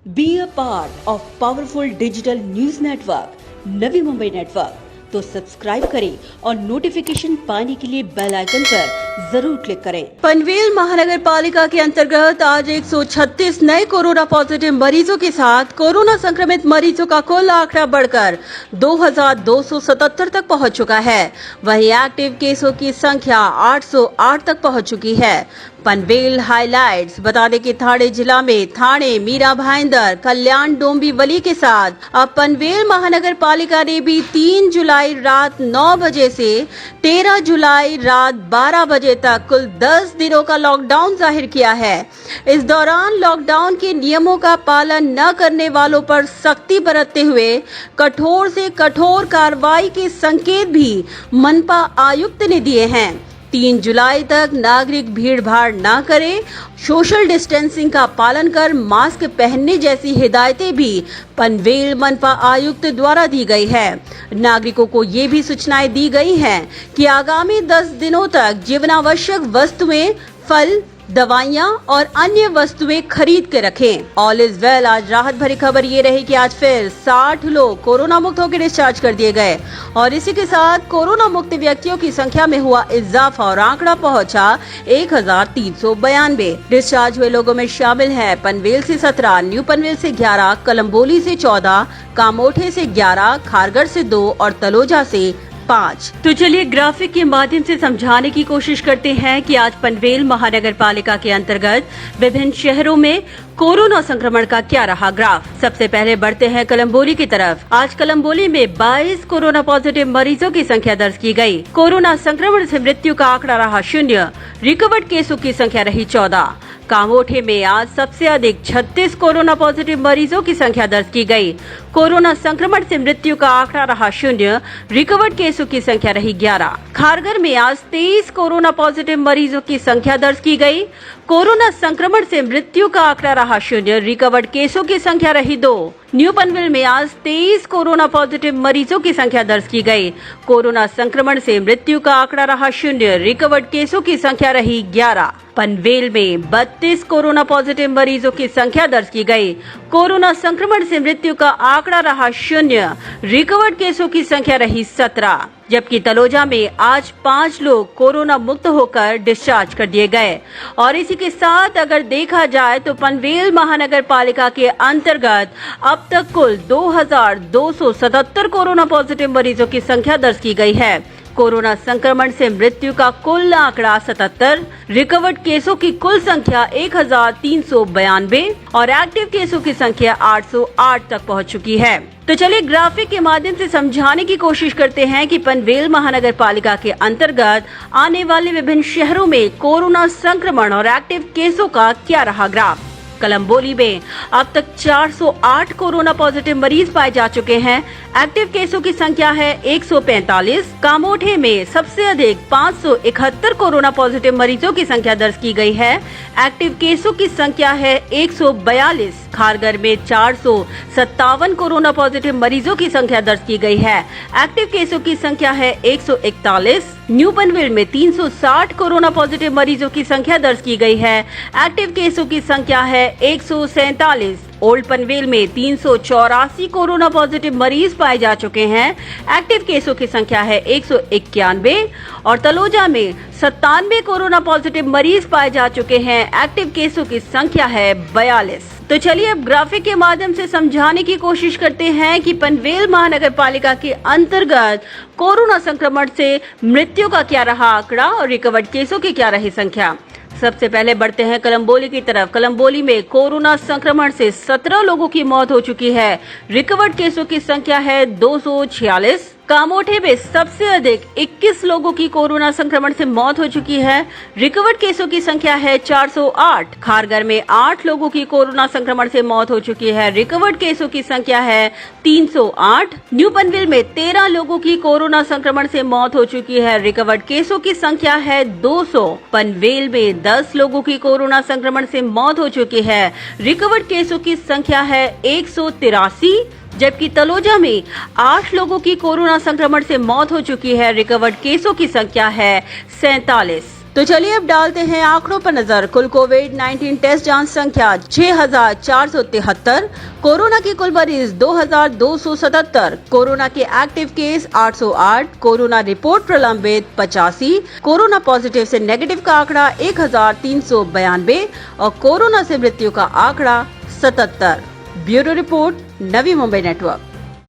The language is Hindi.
Be a part of powerful digital news network, Navi Mumbai network. तो सब्सक्राइब करें और नोटिफिकेशन पाने के लिए बेल आइकन पर जरूर क्लिक करें। पनवेल महानगर पालिका के अंतर्गत आज 136 नए कोरोना पॉजिटिव मरीजों के साथ कोरोना संक्रमित मरीजों का कुल आंकड़ा बढ़कर 2277 तक पहुंच चुका है। वहीं एक्टिव केसों की संख्या 808 तक पहुंच चुकी है। पनवेल हाइलाइट्स बता दें कि थाने जिला में थाने मीरा भाईंदर कल्याण डोंबिवली के साथ अब पनवेल महानगर पालिका ने भी 3 जुलाई रात 9 बजे से 13 जुलाई रात 12 बजे तक कुल 10 दिनों का लॉकडाउन जाहिर किया है। इस दौरान लॉकडाउन के नियमों का पालन न करने वालों पर सख्ती बरतते हुए कठोर से कठोर कार्रवाई के संकेत भी मनपा आयुक्त ने दिए हैं। 3 जुलाई तक नागरिक भीड़ भाड़ ना करें, सोशल डिस्टेंसिंग का पालन कर मास्क पहनने जैसी हिदायतें भी पनवेल मनपा आयुक्त द्वारा दी गई है। नागरिकों को ये भी सूचनाएं दी गई हैं कि आगामी 10 दिनों तक जीवनावश्यक वस्तुएं, फल, दवाइयां और अन्य वस्तुएं खरीद के रखें। All is well. आज राहत भरी खबर ये रही कि आज फिर 60 लोग कोरोना मुक्त होकर डिस्चार्ज कर दिए गए और इसी के साथ कोरोना मुक्त व्यक्तियों की संख्या में हुआ इजाफा और आंकड़ा पहुंचा 1392। डिस्चार्ज हुए लोगों में शामिल हैं पनवेल से 17, न्यू पनवेल से 11, कलम्बोली से 14, कामोठे से 11, खारगढ़ से 2 और तलोजा से 5। तो चलिए ग्राफिक के माध्यम से समझाने की कोशिश करते हैं कि आज पनवेल महानगर पालिका के अंतर्गत विभिन्न शहरों में कोरोना संक्रमण का क्या रहा ग्राफ। सबसे पहले बढ़ते हैं कलम्बोली की तरफ। आज कलम्बोली में 22 कोरोना पॉजिटिव मरीजों की संख्या दर्ज की गई। कोरोना संक्रमण से मृत्यु का आंकड़ा रहा 0। रिकवर्ड केसों की संख्या रही 14। कामोठे में आज सबसे अधिक 36 कोरोना पॉजिटिव मरीजों की संख्या दर्ज की गई। कोरोना संक्रमण से मृत्यु का आंकड़ा रहा 0। रिकवर्ड केसों की संख्या रही 11। खारगढ़ में आज 23 कोरोना पॉजिटिव मरीजों की संख्या दर्ज की गई। कोरोना संक्रमण से मृत्यु का आंकड़ा रहा 0। रिकवर्ड केसों की संख्या रही 2। न्यू पनवेल में आज 23 कोरोना पॉजिटिव मरीजों की संख्या दर्ज की गई। कोरोना संक्रमण से मृत्यु का आंकड़ा रहा 0। रिकवर्ड केसों की संख्या रही 11। पनवेल में 32 कोरोना पॉजिटिव मरीजों की संख्या दर्ज की गई। कोरोना संक्रमण से मृत्यु का आंकड़ा रहा 0। रिकवर्ड केसों की संख्या रही 17। जबकि तलोजा में आज 5 लोग कोरोना मुक्त होकर डिस्चार्ज कर दिए गए। और इसी के साथ अगर देखा जाए तो पनवेल महानगर पालिका के अंतर्गत अब तक कुल 2277 कोरोना पॉजिटिव मरीजों की संख्या दर्ज की गई है। कोरोना संक्रमण से मृत्यु का कुल आंकड़ा 77। रिकवर्ड केसों की कुल संख्या 1392 और एक्टिव केसों की संख्या 808 तक पहुंच चुकी है। तो चलिए ग्राफिक के माध्यम से समझाने की कोशिश करते हैं कि पनवेल महानगर पालिका के अंतर्गत आने वाले विभिन्न शहरों में कोरोना संक्रमण और एक्टिव केसों का क्या रहा ग्राफ। कलम्बोली में अब तक 408 कोरोना पॉजिटिव मरीज पाए जा चुके हैं। एक्टिव केसों की संख्या है 145। कामोठे में सबसे अधिक 571 कोरोना पॉजिटिव मरीजों की संख्या दर्ज की गई है। एक्टिव केसों की संख्या है 142। खारगढ़ में 457 कोरोना पॉजिटिव मरीजों की संख्या दर्ज की गई है। एक्टिव केसों की संख्या है 141। न्यू पनवेल में 360 कोरोना पॉजिटिव मरीजों की संख्या दर्ज की गई है। एक्टिव केसों की संख्या है 147। ओल्ड पनवेल में 384 कोरोना पॉजिटिव मरीज पाए जा चुके हैं। एक्टिव केसों की संख्या है 191 और तलोजा में 97 कोरोना पॉजिटिव मरीज पाए जा चुके हैं। एक्टिव केसों की संख्या है 42। तो चलिए अब ग्राफिक के माध्यम से समझाने की कोशिश करते हैं कि पनवेल महानगर पालिका के अंतर्गत कोरोना संक्रमण से मृत्यु का क्या रहा आंकड़ा और रिकवर्ड केसों की क्या रही संख्या। सबसे पहले बढ़ते हैं कलम्बोली की तरफ। कलम्बोली में कोरोना संक्रमण से 17 लोगों की मौत हो चुकी है। रिकवर्ड केसों की संख्या है 246। कामोठे में सबसे अधिक 21 लोगों की कोरोना संक्रमण से मौत हो चुकी है। रिकवर्ड केसों की संख्या है 408। खारगढ़ में 8 लोगों की कोरोना संक्रमण से मौत हो चुकी है। रिकवर्ड केसों की संख्या है 308। न्यू पनवेल में 13 लोगों की कोरोना संक्रमण से मौत हो चुकी है। रिकवर्ड केसों की संख्या है 200। पनवेल में 10 लोगों की कोरोना संक्रमण से मौत हो चुकी है। रिकवर्ड केसों की संख्या है 183। जबकि तलोजा में 8 लोगों की कोरोना संक्रमण से मौत हो चुकी है। रिकवर्ड केसों की संख्या है 47। तो चलिए अब डालते हैं आंकड़ों पर नजर। कुल कोविड-19 टेस्ट जांच संख्या 6,473, कोरोना के कुल मरीज 2,277, कोरोना के एक्टिव केस 808, कोरोना रिपोर्ट प्रलंबित 85, कोरोना पॉजिटिव से नेगेटिव का आंकड़ा 1,392 और कोरोना से मृत्यु का आंकड़ा 77। Bureau report, Navi Mumbai network.